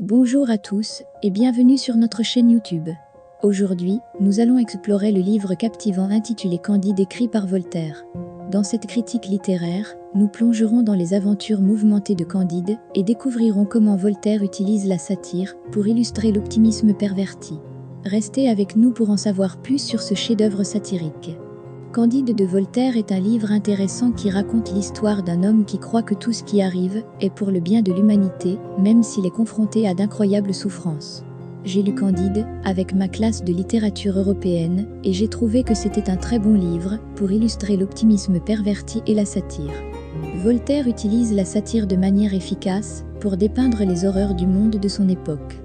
Bonjour à tous et bienvenue sur notre chaîne YouTube. Aujourd'hui, nous allons explorer le livre captivant intitulé Candide écrit par Voltaire. Dans cette critique littéraire, nous plongerons dans les aventures mouvementées de Candide et découvrirons comment Voltaire utilise la satire pour illustrer l'optimisme perverti. Restez avec nous pour en savoir plus sur ce chef-d'œuvre satirique. Candide de Voltaire est un livre intéressant qui raconte l'histoire d'un homme qui croit que tout ce qui arrive est pour le bien de l'humanité, même s'il est confronté à d'incroyables souffrances. J'ai lu Candide avec ma classe de littérature européenne et j'ai trouvé que c'était un très bon livre pour illustrer l'optimisme perverti et la satire. Voltaire utilise la satire de manière efficace pour dépeindre les horreurs du monde de son époque.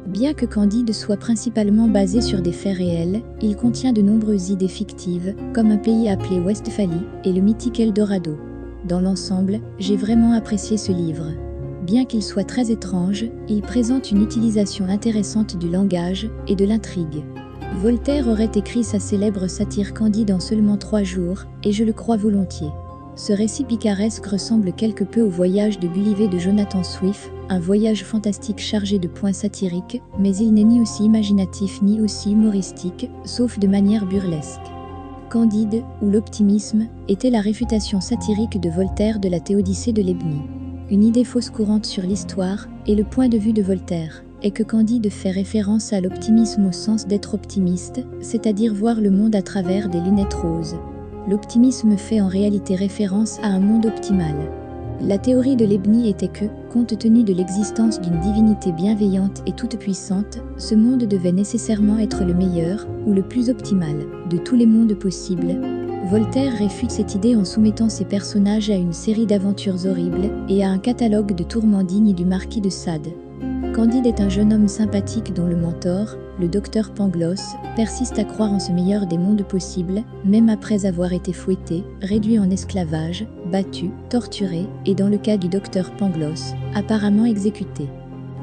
Bien que Candide soit principalement basé sur des faits réels, il contient de nombreuses idées fictives, comme un pays appelé Westphalie et le mythique Eldorado. Dans l'ensemble, j'ai vraiment apprécié ce livre. Bien qu'il soit très étrange, il présente une utilisation intéressante du langage et de l'intrigue. Voltaire aurait écrit sa célèbre satire Candide en seulement 3 jours, et je le crois volontiers. Ce récit picaresque ressemble quelque peu au voyage de Gulliver de Jonathan Swift, un voyage fantastique chargé de points satiriques, mais il n'est ni aussi imaginatif ni aussi humoristique, sauf de manière burlesque. Candide, ou l'optimisme, était la réfutation satirique de Voltaire de la Théodicée de Lebnie. Une idée fausse courante sur l'histoire, et le point de vue de Voltaire, est que Candide fait référence à l'optimisme au sens d'être optimiste, c'est-à-dire voir le monde à travers des lunettes roses. L'optimisme fait en réalité référence à un monde optimal. La théorie de Lebnie était que, compte tenu de l'existence d'une divinité bienveillante et toute-puissante, ce monde devait nécessairement être le meilleur, ou le plus optimal, de tous les mondes possibles. Voltaire réfute cette idée en soumettant ses personnages à une série d'aventures horribles et à un catalogue de tourments dignes du marquis de Sade. Candide est un jeune homme sympathique dont le mentor, le docteur Pangloss, persiste à croire en ce meilleur des mondes possibles, même après avoir été fouetté, réduit en esclavage, battu, torturé et dans le cas du docteur Pangloss, apparemment exécuté.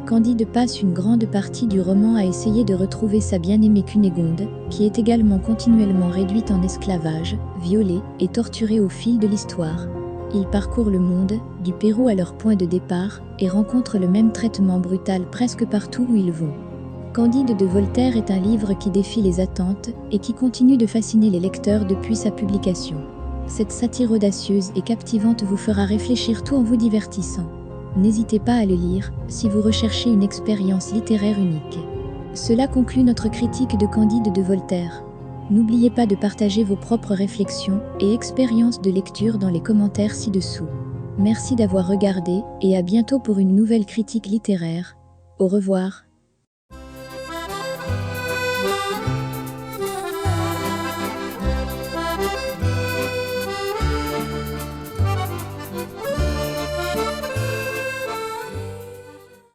Candide passe une grande partie du roman à essayer de retrouver sa bien-aimée Cunégonde, qui est également continuellement réduite en esclavage, violée et torturée au fil de l'histoire. Ils parcourent le monde, du Pérou à leur point de départ, et rencontrent le même traitement brutal presque partout où ils vont. Candide de Voltaire est un livre qui défie les attentes et qui continue de fasciner les lecteurs depuis sa publication. Cette satire audacieuse et captivante vous fera réfléchir tout en vous divertissant. N'hésitez pas à le lire si vous recherchez une expérience littéraire unique. Cela conclut notre critique de Candide de Voltaire. N'oubliez pas de partager vos propres réflexions et expériences de lecture dans les commentaires ci-dessous. Merci d'avoir regardé et à bientôt pour une nouvelle critique littéraire. Au revoir.